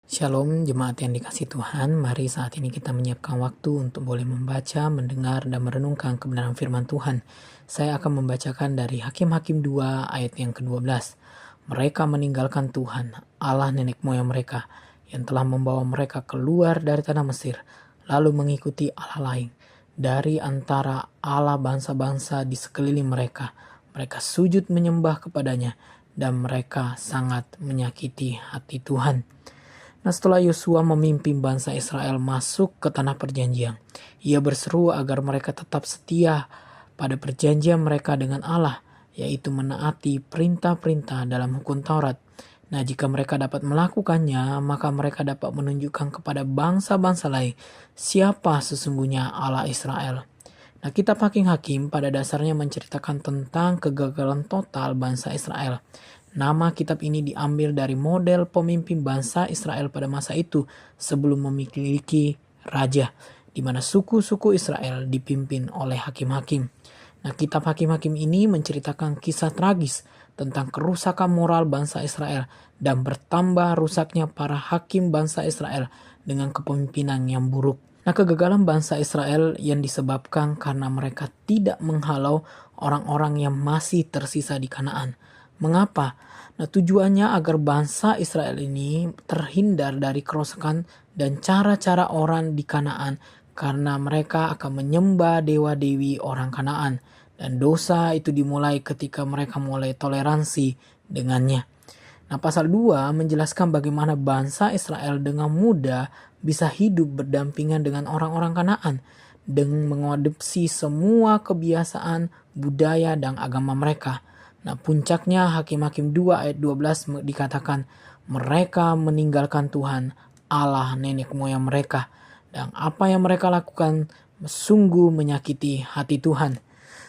Shalom jemaat yang dikasih Tuhan, mari saat ini kita menyiapkan waktu untuk boleh membaca, mendengar, dan merenungkan kebenaran firman Tuhan. Saya akan membacakan dari Hakim-Hakim 2 ayat yang ke-12. Mereka meninggalkan Tuhan, Allah nenek moyang mereka, yang telah membawa mereka keluar dari tanah Mesir, lalu mengikuti Allah lain. Dari antara Allah bangsa-bangsa di sekeliling mereka, mereka sujud menyembah kepadanya, dan mereka sangat menyakiti hati Tuhan. Nah, setelah Yosua memimpin bangsa Israel masuk ke tanah perjanjian, ia berseru agar mereka tetap setia pada perjanjian mereka dengan Allah, yaitu menaati perintah-perintah dalam hukum Taurat. Nah, jika mereka dapat melakukannya, maka mereka dapat menunjukkan kepada bangsa-bangsa lain siapa sesungguhnya Allah Israel. Nah, kitab Hakim-Hakim pada dasarnya menceritakan tentang kegagalan total bangsa Israel. Nama kitab ini diambil dari model pemimpin bangsa Israel pada masa itu sebelum memiliki raja, di mana suku-suku Israel dipimpin oleh hakim-hakim. Nah, kitab Hakim-Hakim ini menceritakan kisah tragis tentang kerusakan moral bangsa Israel dan bertambah rusaknya para hakim bangsa Israel dengan kepemimpinan yang buruk. Nah, kegagalan bangsa Israel yang disebabkan karena mereka tidak menghalau orang-orang yang masih tersisa di Kanaan. Mengapa? Nah, tujuannya agar bangsa Israel ini terhindar dari kerusakan dan cara-cara orang di Kanaan karena mereka akan menyembah dewa-dewi orang Kanaan. Dan dosa itu dimulai ketika mereka mulai toleransi dengannya. Nah, pasal 2 menjelaskan bagaimana bangsa Israel dengan mudah bisa hidup berdampingan dengan orang-orang Kanaan dengan mengadopsi semua kebiasaan, budaya, dan agama mereka. Nah, puncaknya Hakim-Hakim 2 ayat 12 dikatakan mereka meninggalkan Tuhan, Allah nenek moyang mereka. Dan apa yang mereka lakukan sungguh menyakiti hati Tuhan.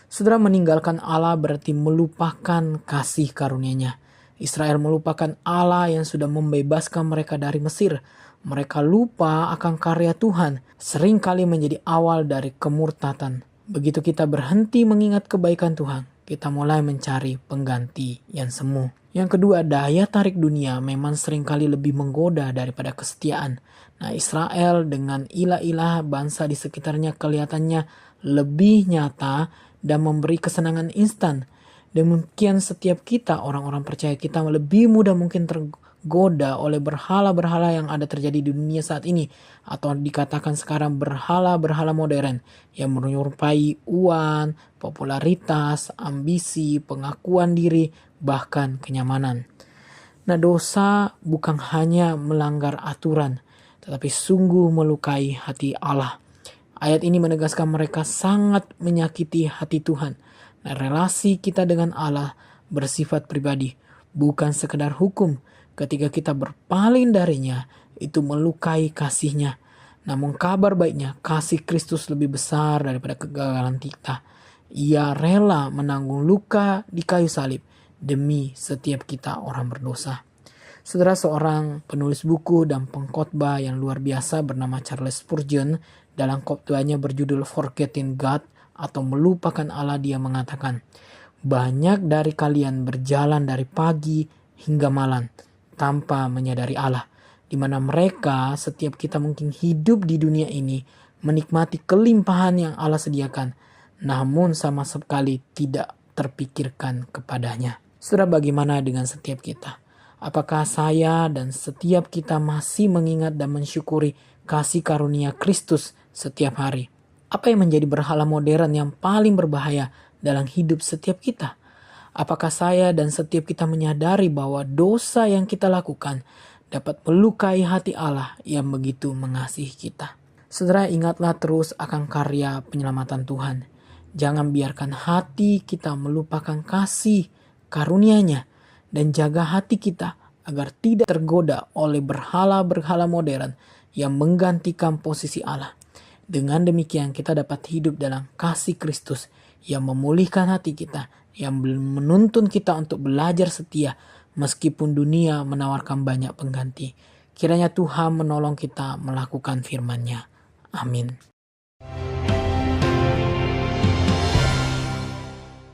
Saudara, meninggalkan Allah berarti melupakan kasih karunia-Nya. Israel melupakan Allah yang sudah membebaskan mereka dari Mesir. Mereka lupa akan karya Tuhan, seringkali menjadi awal dari kemurtatan. Begitu kita berhenti mengingat kebaikan Tuhan, kita mulai mencari pengganti yang semu. Yang kedua, daya tarik dunia memang seringkali lebih menggoda daripada kesetiaan. Nah, Israel dengan ilah-ilah bangsa di sekitarnya kelihatannya lebih nyata dan memberi kesenangan instan. Demikian setiap kita, orang-orang percaya, kita lebih mudah mungkin tergoda oleh berhala-berhala yang ada terjadi di dunia saat ini, atau dikatakan sekarang berhala-berhala modern yang menyerupai uang, popularitas, ambisi, pengakuan diri, bahkan kenyamanan. Nah, dosa bukan hanya melanggar aturan, tetapi sungguh melukai hati Allah. Ayat ini menegaskan mereka sangat menyakiti hati Tuhan. Nah, relasi kita dengan Allah bersifat pribadi, bukan sekedar hukum. Ketika kita berpaling darinya, itu melukai kasih-Nya. Namun kabar baiknya, kasih Kristus lebih besar daripada kegagalan kita. Ia rela menanggung luka di kayu salib demi setiap kita orang berdosa. Saudara, seorang penulis buku dan pengkhotbah yang luar biasa bernama Charles Spurgeon, dalam khotbahnya berjudul Forgetting God atau melupakan Allah, dia mengatakan, banyak dari kalian berjalan dari pagi hingga malam tanpa menyadari Allah, di mana mereka, setiap kita mungkin hidup di dunia ini menikmati kelimpahan yang Allah sediakan, namun sama sekali tidak terpikirkan kepadanya. Saudara, bagaimana dengan setiap kita? Apakah saya dan setiap kita masih mengingat dan mensyukuri kasih karunia Kristus setiap hari? Apa yang menjadi berhala modern yang paling berbahaya dalam hidup setiap kita? Apakah saya dan setiap kita menyadari bahwa dosa yang kita lakukan dapat melukai hati Allah yang begitu mengasihi kita? Saudara, ingatlah terus akan karya penyelamatan Tuhan. Jangan biarkan hati kita melupakan kasih karunia-Nya, dan jaga hati kita agar tidak tergoda oleh berhala-berhala modern yang menggantikan posisi Allah. Dengan demikian kita dapat hidup dalam kasih Kristus yang memulihkan hati kita, yang menuntun kita untuk belajar setia meskipun dunia menawarkan banyak pengganti. Kiranya Tuhan menolong kita melakukan firman-Nya. Amin.